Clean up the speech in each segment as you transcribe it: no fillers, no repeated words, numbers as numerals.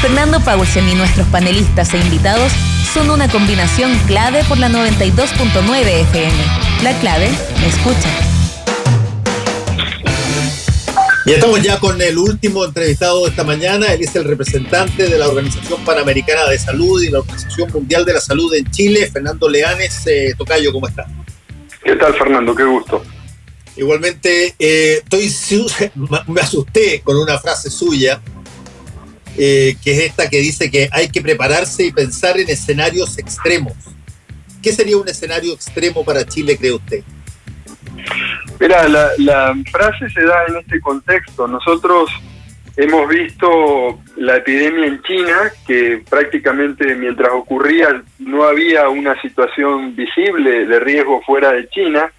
Fernando Paulsen y nuestros panelistas e invitados son una combinación clave por la 92.9 FM. La clave me escucha. Y estamos ya con el último entrevistado de esta mañana. Él es el representante de la Organización Panamericana de Salud y la Organización Mundial de la Salud en Chile, Fernando Leanes. Tocayo, ¿cómo está? ¿Qué tal, Fernando? Qué gusto. Igualmente, me asusté con una frase suya, que es esta que dice que hay que prepararse y pensar en escenarios extremos. ¿Qué sería un escenario extremo para Chile, cree usted? Mira, la frase se da en este contexto. Nosotros hemos visto la epidemia en China, que prácticamente mientras ocurría no había una situación visible de riesgo fuera de China.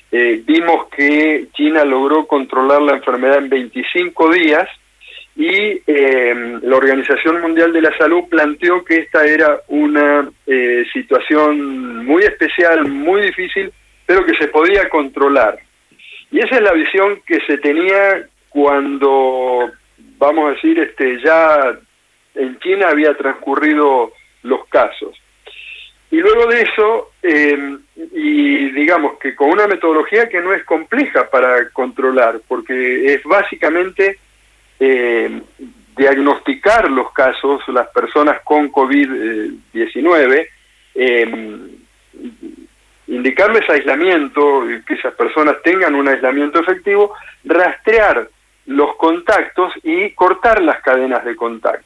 Vimos que China logró controlar la enfermedad en 25 días y la Organización Mundial de la Salud planteó que esta era una situación muy especial, muy difícil, pero que se podía controlar. Y esa es la visión que se tenía cuando, vamos a decir, ya en China había transcurrido los casos. Y luego de eso, y digamos que con una metodología que no es compleja para controlar, porque es básicamente diagnosticar los casos, las personas con COVID-19, indicarles aislamiento, que esas personas tengan un aislamiento efectivo, rastrear los contactos y cortar las cadenas de contacto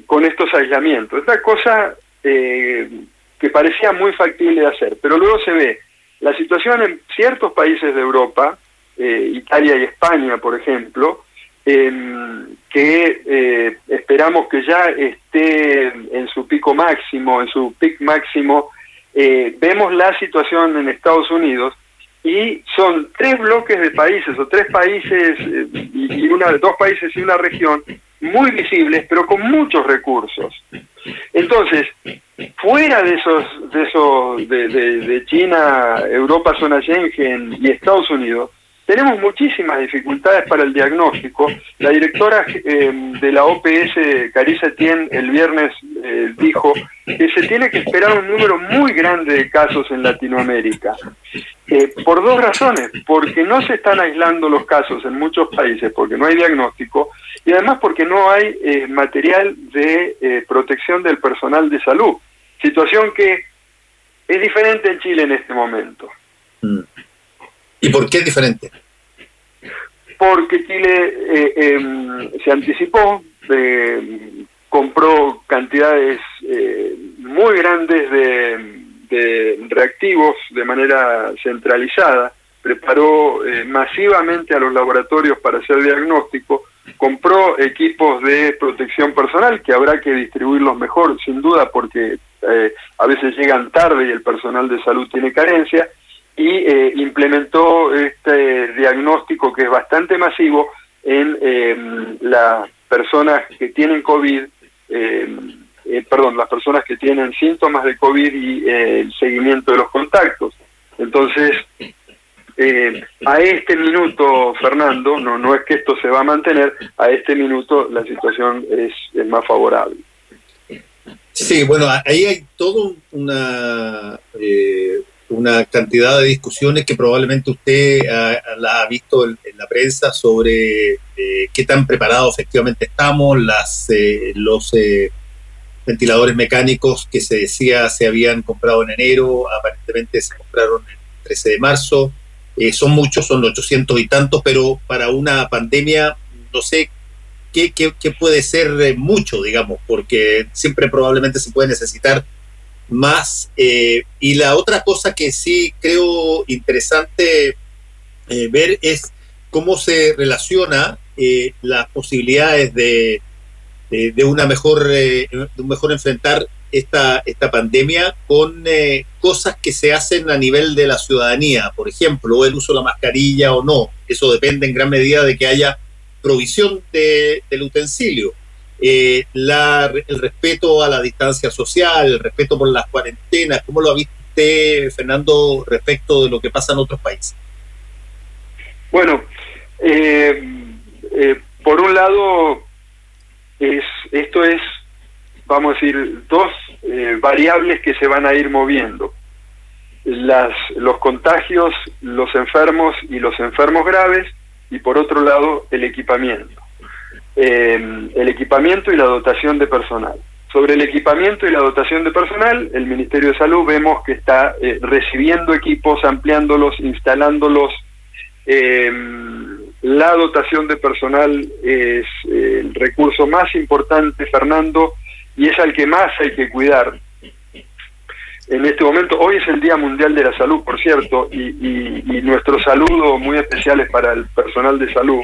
con estos aislamientos. Esta cosa que parecía muy factible de hacer, pero luego se ve la situación en ciertos países de Europa, Italia y España, por ejemplo, que esperamos que ya esté en su pico máximo, en su pic máximo. Vemos la situación en Estados Unidos y son 3 bloques de países o 3 países dos países y una región muy visibles, pero con muchos recursos. Entonces, fuera de China, Europa, zona Schengen y Estados Unidos, tenemos muchísimas dificultades para el diagnóstico. La directora de la OPS, Carissa Etienne, el viernes dijo que se tiene que esperar un número muy grande de casos en Latinoamérica. Por 2 razones: porque no se están aislando los casos en muchos países, porque no hay diagnóstico, y además porque no hay material de protección del personal de salud. Situación que es diferente en Chile en este momento. ¿Y por qué es diferente? Porque Chile se anticipó, compró cantidades muy grandes de reactivos de manera centralizada, preparó masivamente a los laboratorios para hacer diagnóstico, compró equipos de protección personal que habrá que distribuirlos mejor, sin duda, porque a veces llegan tarde y el personal de salud tiene carencia, y implementó este diagnóstico que es bastante masivo en las personas que tienen COVID, las personas que tienen síntomas de COVID y el seguimiento de los contactos. Entonces, a este minuto, Fernando, no es que esto se va a mantener, a este minuto la situación es más favorable. Sí, bueno, ahí hay toda una cantidad de discusiones que probablemente usted la ha visto en la prensa sobre qué tan preparados efectivamente estamos, los ventiladores mecánicos que se decía se habían comprado en enero, aparentemente se compraron el 13 de marzo, son muchos, son 800 y tantos, pero para una pandemia no sé qué puede ser mucho, digamos, porque siempre probablemente se puede necesitar más. Y la otra cosa que sí creo interesante ver es cómo se relaciona las posibilidades de un mejor enfrentar esta pandemia con cosas que se hacen a nivel de la ciudadanía, por ejemplo, el uso de la mascarilla o no. Eso depende en gran medida de que haya provisión del utensilio. El respeto a la distancia social, el respeto por las cuarentenas. ¿Cómo lo ha visto usted, Fernando, respecto de lo que pasa en otros países? Bueno, por un lado, esto es, vamos a decir, dos variables que se van a ir moviendo. Los contagios, los enfermos y los enfermos graves, y por otro lado el equipamiento. El equipamiento y la dotación de personal. Sobre el equipamiento y la dotación de personal, el Ministerio de Salud vemos que está recibiendo equipos, ampliándolos, instalándolos. La dotación de personal es el recurso más importante, Fernando, y es al que más hay que cuidar. En este momento, hoy es el Día Mundial de la Salud, por cierto, y nuestro saludo muy especial es para el personal de salud.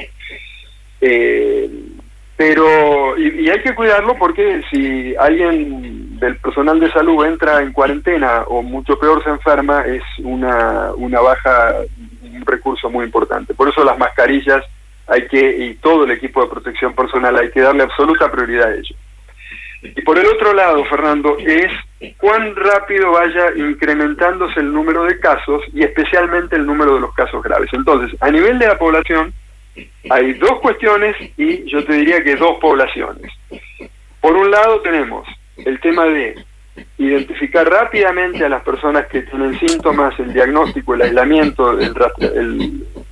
Pero hay que cuidarlo porque si alguien del personal de salud entra en cuarentena o mucho peor se enferma, es una baja, un recurso muy importante. Por eso las mascarillas y todo el equipo de protección personal hay que darle absoluta prioridad a ello. Y por el otro lado, Fernando, es cuán rápido vaya incrementándose el número de casos y especialmente el número de los casos graves. Entonces, a nivel de la población, hay dos cuestiones y yo te diría que dos poblaciones. Por un lado tenemos el tema de identificar rápidamente a las personas que tienen síntomas, el diagnóstico, el aislamiento, el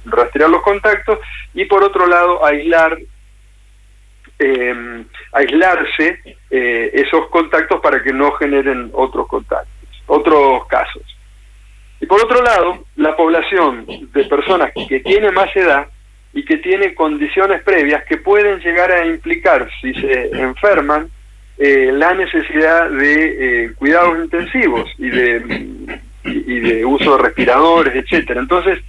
rastrear los contactos, y por otro lado aislarse esos contactos para que no generen otros casos. Y por otro lado, la población de personas que tiene más edad y que tiene condiciones previas que pueden llegar a implicar, si se enferman, la necesidad de cuidados intensivos y de uso de respiradores, etcétera. Entonces,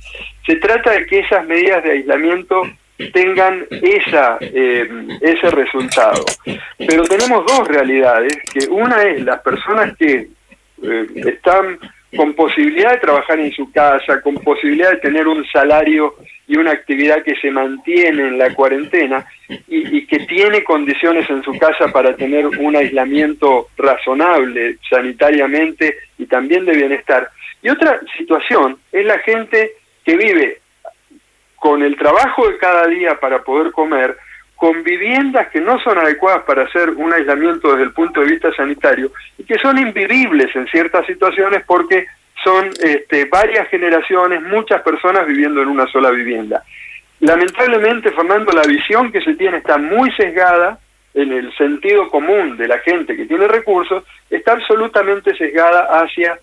se trata de que esas medidas de aislamiento tengan ese resultado. Pero tenemos dos realidades, que una es las personas que están con posibilidad de trabajar en su casa, con posibilidad de tener un salario y una actividad que se mantiene en la cuarentena y que tiene condiciones en su casa para tener un aislamiento razonable sanitariamente y también de bienestar. Y otra situación es la gente que vive con el trabajo de cada día para poder comer, con viviendas que no son adecuadas para hacer un aislamiento desde el punto de vista sanitario y que son invivibles en ciertas situaciones porque son varias generaciones, muchas personas viviendo en una sola vivienda. Lamentablemente, Fernando, la visión que se tiene está muy sesgada en el sentido común de la gente que tiene recursos, está absolutamente sesgada hacia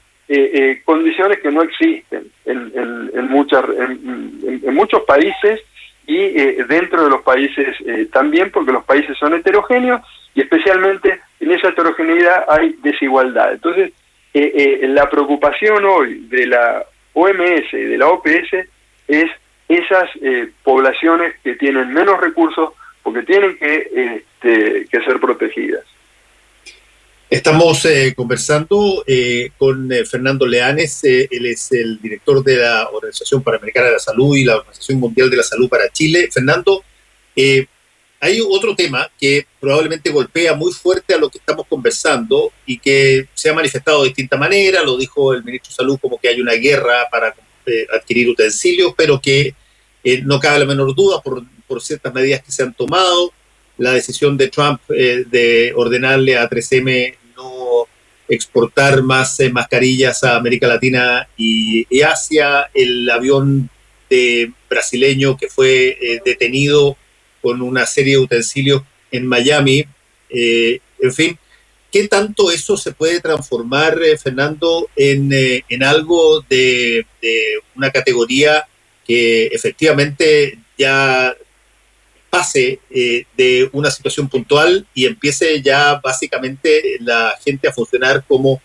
condiciones que no existen en muchos países y dentro de los países también, porque los países son heterogéneos y especialmente en esa heterogeneidad hay desigualdad. Entonces, la preocupación hoy de la OMS y de la OPS es esas poblaciones que tienen menos recursos porque tienen que ser protegidas. Estamos conversando con Fernando Leanes, él es el director de la Organización Panamericana de la Salud y la Organización Mundial de la Salud para Chile. Fernando, hay otro tema que probablemente golpea muy fuerte a lo que estamos conversando y que se ha manifestado de distinta manera, lo dijo el ministro de Salud como que hay una guerra para adquirir utensilios, pero que no cabe la menor duda por ciertas medidas que se han tomado, la decisión de Trump de ordenarle a 3M no exportar más mascarillas a América Latina y Asia, el avión brasileño que fue detenido con una serie de utensilios en Miami, en fin, ¿qué tanto eso se puede transformar, Fernando, en algo de una categoría que efectivamente ya pase de una situación puntual y empiece ya básicamente la gente a funcionar como,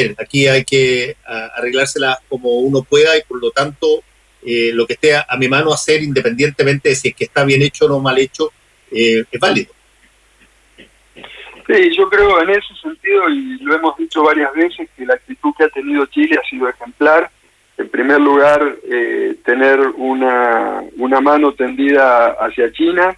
aquí hay que arreglárselas como uno pueda y por lo tanto lo que esté a mi mano hacer, independientemente de si es que está bien hecho o no mal hecho, es válido? Sí, yo creo en ese sentido, y lo hemos dicho varias veces, que la actitud que ha tenido Chile ha sido ejemplar. En primer lugar, tener una mano tendida hacia China.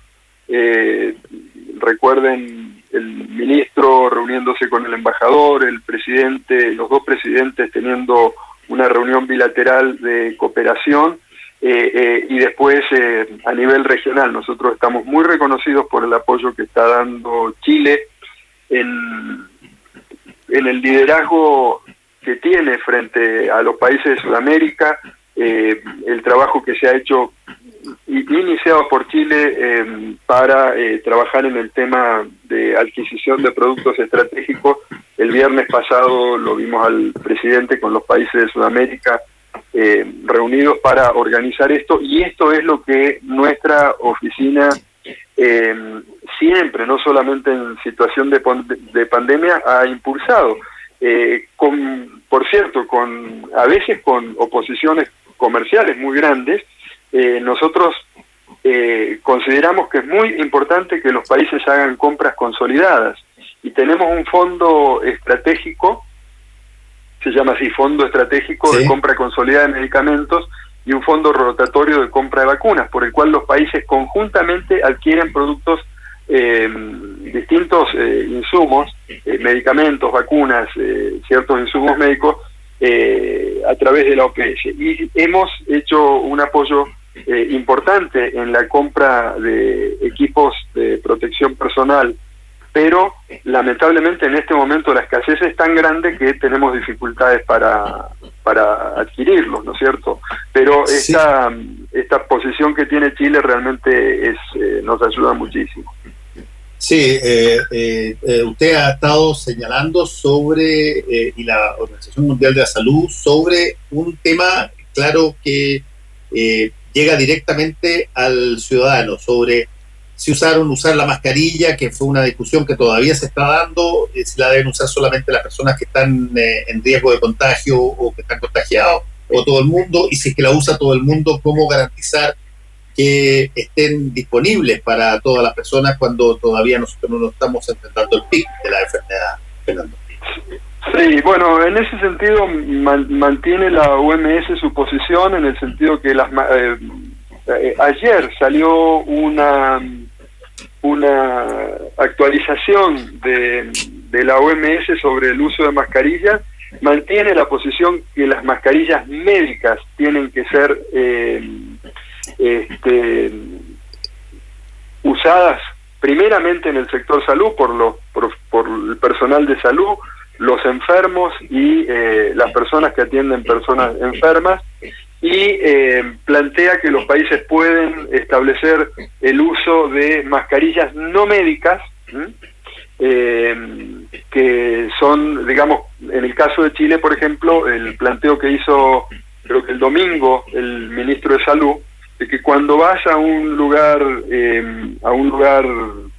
Recuerden el ministro reuniéndose con el embajador, el presidente, los dos presidentes teniendo una reunión bilateral de cooperación. y después a nivel regional. Nosotros estamos muy reconocidos por el apoyo que está dando Chile en el liderazgo que tiene frente a los países de Sudamérica, el trabajo que se ha hecho, iniciado por Chile, para trabajar en el tema de adquisición de productos estratégicos. El viernes pasado lo vimos al presidente con los países de Sudamérica reunidos para organizar esto, y esto es lo que nuestra oficina siempre, no solamente en situación de pandemia, ha impulsado, por cierto, a veces con oposiciones comerciales muy grandes. Nosotros consideramos que es muy importante que los países hagan compras consolidadas, y tenemos un fondo estratégico, se llama así, Fondo Estratégico de Compra Consolidada de Medicamentos, y un fondo rotatorio de compra de vacunas, por el cual los países conjuntamente adquieren productos, distintos insumos, medicamentos, vacunas, ciertos insumos médicos, a través de la OPS. Y hemos hecho un apoyo importante en la compra de equipos de protección personal, pero lamentablemente en este momento la escasez es tan grande que tenemos dificultades para adquirirlos, ¿no es cierto? Pero esta posición que tiene Chile realmente nos ayuda muchísimo. Sí, usted ha estado señalando sobre, y la Organización Mundial de la Salud, sobre un tema, claro, que llega directamente al ciudadano, sobre si usar la mascarilla, que fue una discusión que todavía se está dando, si la deben usar solamente las personas que están en riesgo de contagio o que están contagiados, o todo el mundo, y si es que la usa todo el mundo, ¿cómo garantizar que estén disponibles para todas las personas cuando todavía nosotros no estamos enfrentando el pic de la enfermedad, Fernando? Sí, bueno, en ese sentido mantiene la OMS su posición, en el sentido que ayer salió una actualización de la OMS sobre el uso de mascarillas. Mantiene la posición que las mascarillas médicas tienen que ser usadas primeramente en el sector salud por el personal de salud, los enfermos y las personas que atienden personas enfermas, y plantea que los países pueden establecer el uso de mascarillas no médicas, que son, digamos, en el caso de Chile, por ejemplo, el planteo que hizo, creo que el domingo, el ministro de Salud, de que cuando vas a un lugar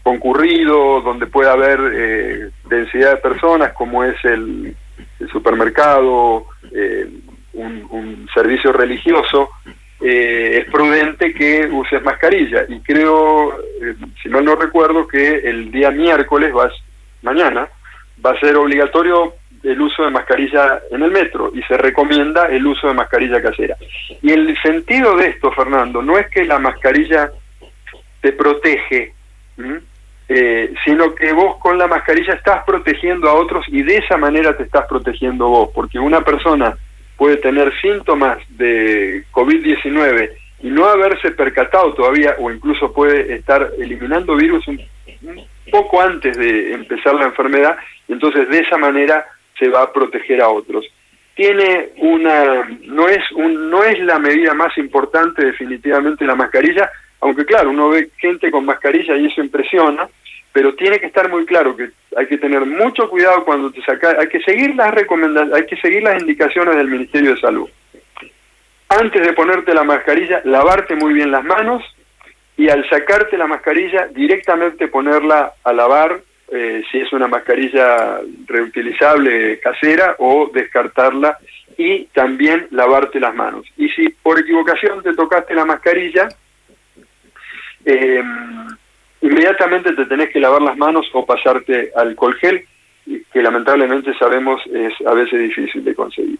concurrido, donde pueda haber densidad de personas, como es el supermercado, un servicio religioso, es prudente que uses mascarilla. Y creo, si mal no recuerdo, que el día miércoles, mañana, va a ser obligatorio el uso de mascarilla en el metro, y se recomienda el uso de mascarilla casera. Y el sentido de esto, Fernando, no es que la mascarilla te protege, sino que vos con la mascarilla estás protegiendo a otros, y de esa manera te estás protegiendo vos, porque una persona puede tener síntomas de COVID-19 y no haberse percatado todavía, o incluso puede estar eliminando virus un poco antes de empezar la enfermedad, y entonces de esa manera se va a proteger a otros. No es la medida más importante definitivamente la mascarilla, aunque claro, uno ve gente con mascarilla y eso impresiona, pero tiene que estar muy claro que hay que tener mucho cuidado cuando te sacas, hay que seguir las recomendaciones, hay que seguir las indicaciones del Ministerio de Salud. Antes de ponerte la mascarilla, lavarte muy bien las manos, y al sacarte la mascarilla, directamente ponerla a lavar, si es una mascarilla reutilizable casera, o descartarla, y también lavarte las manos. Y si por equivocación te tocaste la mascarilla, inmediatamente te tenés que lavar las manos o pasarte alcohol gel, que lamentablemente sabemos es a veces difícil de conseguir.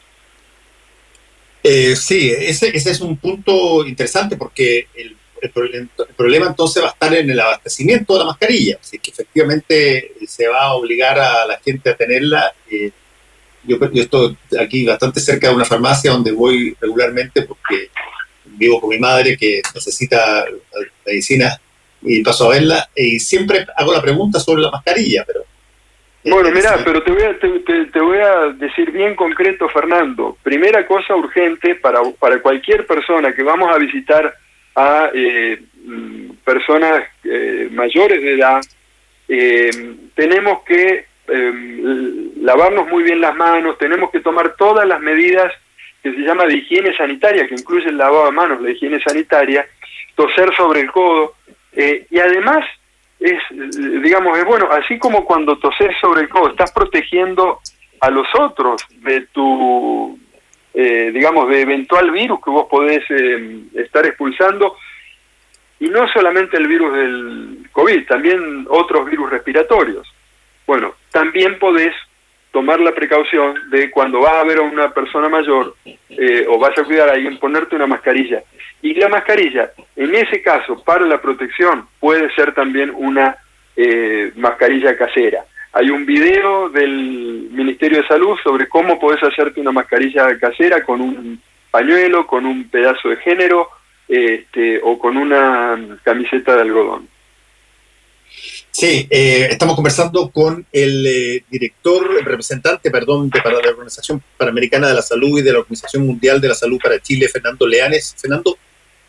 Sí, ese es un punto interesante, porque el problema entonces va a estar en el abastecimiento de la mascarilla. Si es que efectivamente se va a obligar a la gente a tenerla. Yo estoy aquí bastante cerca de una farmacia donde voy regularmente, porque vivo con mi madre que necesita medicina y paso a verla, y siempre hago la pregunta sobre la mascarilla, pero... Bueno, mirá, pero te voy a decir bien concreto, Fernando. Primera cosa urgente para cualquier persona que vamos a visitar a personas mayores de edad, tenemos que lavarnos muy bien las manos, tenemos que tomar todas las medidas que se llama de higiene sanitaria, que incluye el lavado de manos, la higiene sanitaria, toser sobre el codo, y además es bueno, así como cuando toses sobre el codo estás protegiendo a los otros de tu, de eventual virus que vos podés estar expulsando, y no solamente el virus del COVID, también otros virus respiratorios. Bueno, también podés tomar la precaución de cuando vas a ver a una persona mayor o vas a cuidar a alguien, ponerte una mascarilla. Y la mascarilla, en ese caso, para la protección, puede ser también una mascarilla casera. Hay un video del Ministerio de Salud sobre cómo podés hacerte una mascarilla casera con un pañuelo, con un pedazo de género o con una camiseta de algodón. Sí, estamos conversando con el representante de la Organización Panamericana de la Salud y de la Organización Mundial de la Salud para Chile, Fernando Leanes. Fernando,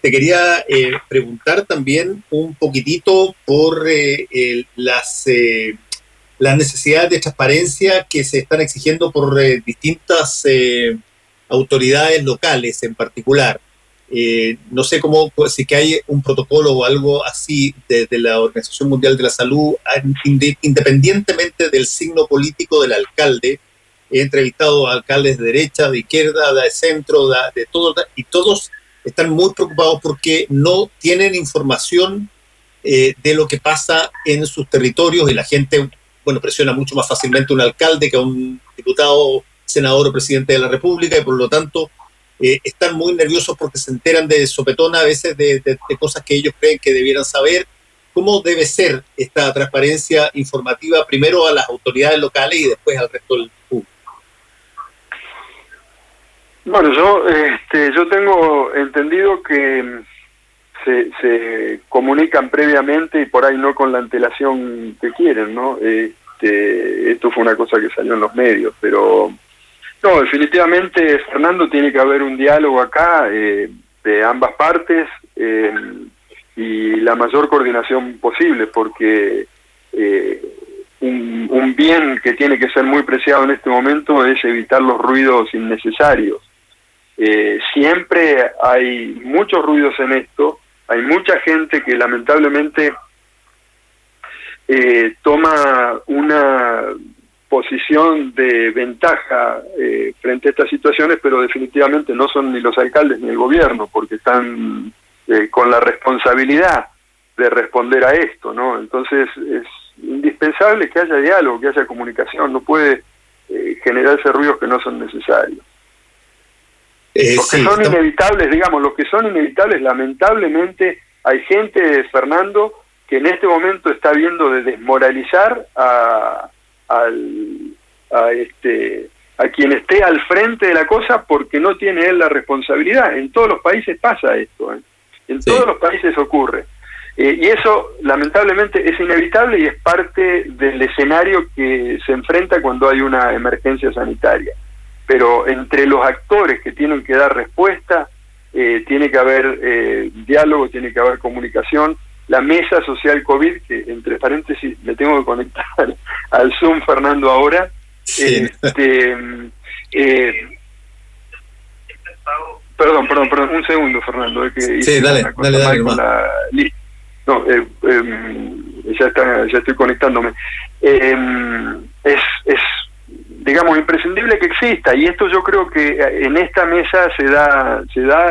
te quería preguntar también un poquitito por las necesidades de transparencia que se están exigiendo por distintas autoridades locales en particular. No sé si que hay un protocolo o algo así de la Organización Mundial de la Salud, independientemente del signo político del alcalde. He entrevistado a alcaldes de derecha, de izquierda, de centro, de todo, y todos están muy preocupados porque no tienen información de lo que pasa en sus territorios, y la gente, presiona mucho más fácilmente a un alcalde que a un diputado, senador o presidente de la República, y por lo tanto están muy nerviosos porque se enteran de sopetón a veces de cosas que ellos creen que debieran saber. ¿Cómo debe ser esta transparencia informativa primero a las autoridades locales y después al resto del público? Bueno, yo tengo entendido que se comunican previamente y por ahí no con la antelación que quieren, ¿no? Esto fue una cosa que salió en los medios, pero no, definitivamente, Fernando, tiene que haber un diálogo acá de ambas partes y la mayor coordinación posible, porque un bien que tiene que ser muy preciado en este momento es evitar los ruidos innecesarios. Siempre hay muchos ruidos en esto, hay mucha gente que lamentablemente toma una posición de ventaja frente a estas situaciones, pero definitivamente no son ni los alcaldes ni el gobierno, porque están con la responsabilidad de responder a esto, ¿no? Entonces es indispensable que haya diálogo, que haya comunicación, no puede generarse ruidos que no son necesarios. Los que son inevitables, los que son inevitables, lamentablemente hay gente, Fernando, que en este momento está viendo de desmoralizar a quien esté al frente de la cosa porque no tiene él la responsabilidad. En todos los países pasa esto, en todos los países ocurre. Y eso lamentablemente es inevitable y es parte del escenario que se enfrenta cuando hay una emergencia sanitaria. Pero entre los actores que tienen que dar respuesta, tiene que haber diálogo, tiene que haber comunicación. La mesa social COVID, que entre paréntesis me tengo que conectar al Zoom, Fernando, ahora. Sí. Perdón, un segundo, Fernando. Sí, dale. No, ya estoy conectándome. Es imprescindible que exista, y esto yo creo que en esta mesa se da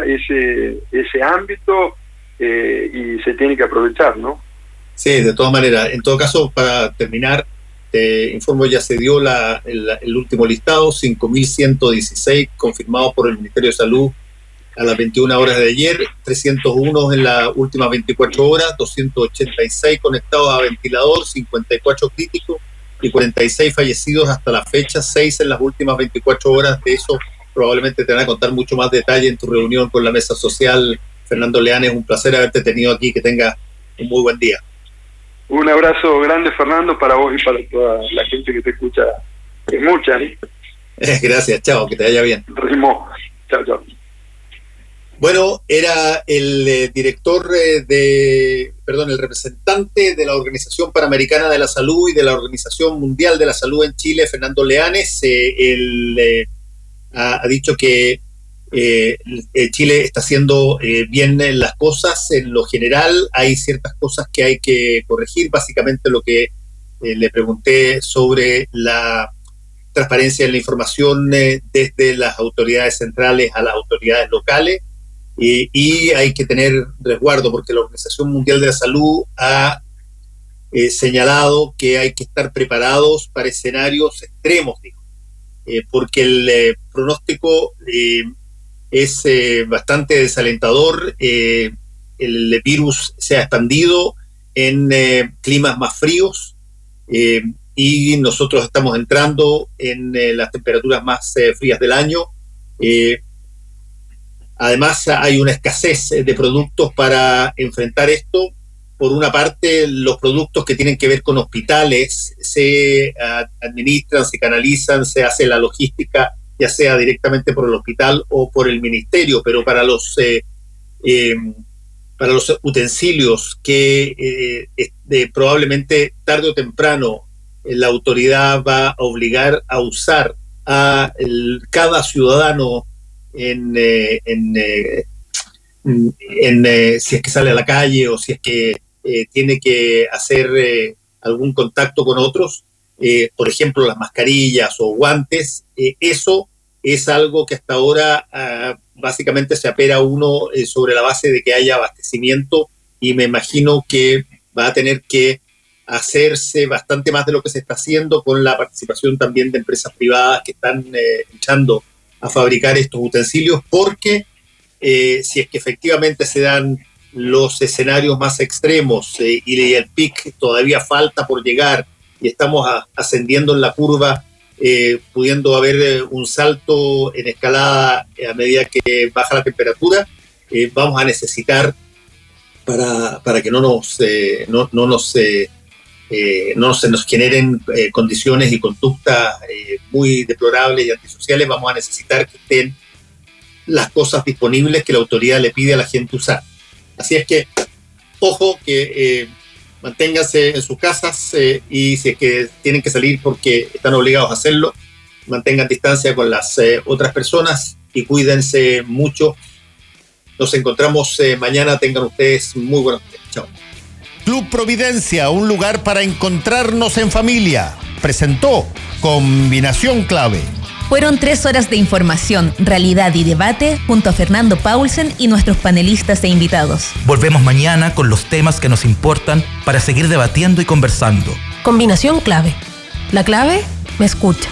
ese ámbito y se tiene que aprovechar, ¿no? Sí, de todas maneras. En todo caso, para terminar, te informo, ya se dio el último listado, 5.116 confirmados por el Ministerio de Salud a las 21 horas de ayer, 301 en las últimas 24 horas, 286 conectados a ventilador, 54 críticos y 46 fallecidos hasta la fecha, 6 en las últimas 24 horas. De eso probablemente te van a contar mucho más detalle en tu reunión con la mesa social Fernando Leanes, un placer haberte tenido aquí, que tengas un muy buen día. Un abrazo grande, Fernando, para vos y para toda la gente que te escucha, es mucha, ¿eh? Gracias, chao, que te vaya bien. Rimó. Chao, chao. Bueno, era el el representante de la Organización Panamericana de la Salud y de la Organización Mundial de la Salud en Chile, Fernando Leanes. Él ha dicho que Chile está haciendo bien las cosas en lo general. Hay ciertas cosas que hay que corregir, básicamente lo que le pregunté sobre la transparencia en la información desde las autoridades centrales a las autoridades locales. Y hay que tener resguardo porque la Organización Mundial de la Salud ha señalado que hay que estar preparados para escenarios extremos, dijo, porque el pronóstico es bastante desalentador. El virus se ha expandido en climas más fríos y nosotros estamos entrando en las temperaturas más frías del año. Además, hay una escasez de productos para enfrentar esto. Por una parte, los productos que tienen que ver con hospitales se administran, se canalizan, se hace la logística, ya sea directamente por el hospital o por el ministerio, pero para los utensilios que probablemente tarde o temprano la autoridad va a obligar a usar a cada ciudadano si es que sale a la calle o si es que tiene que hacer algún contacto con otros, por ejemplo las mascarillas o guantes, eso es algo que hasta ahora básicamente se apera uno sobre la base de que haya abastecimiento, y me imagino que va a tener que hacerse bastante más de lo que se está haciendo, con la participación también de empresas privadas que están echando a fabricar estos utensilios, porque si es que efectivamente se dan los escenarios más extremos y el pic todavía falta por llegar y estamos ascendiendo en la curva, pudiendo haber un salto en escalada a medida que baja la temperatura, vamos a necesitar para que no se nos generen condiciones y conductas muy deplorables y antisociales. Vamos a necesitar que estén las cosas disponibles que la autoridad le pide a la gente usar. Así es que, ojo, que manténganse en sus casas y si es que tienen que salir porque están obligados a hacerlo, mantengan distancia con las otras personas y cuídense mucho. Nos encontramos mañana. Tengan ustedes muy buenos días. Chao. Club Providencia, un lugar para encontrarnos en familia, presentó Combinación Clave. Fueron 3 horas de información, realidad y debate junto a Fernando Paulsen y nuestros panelistas e invitados. Volvemos mañana con los temas que nos importan para seguir debatiendo y conversando. Combinación Clave. La clave me escucha.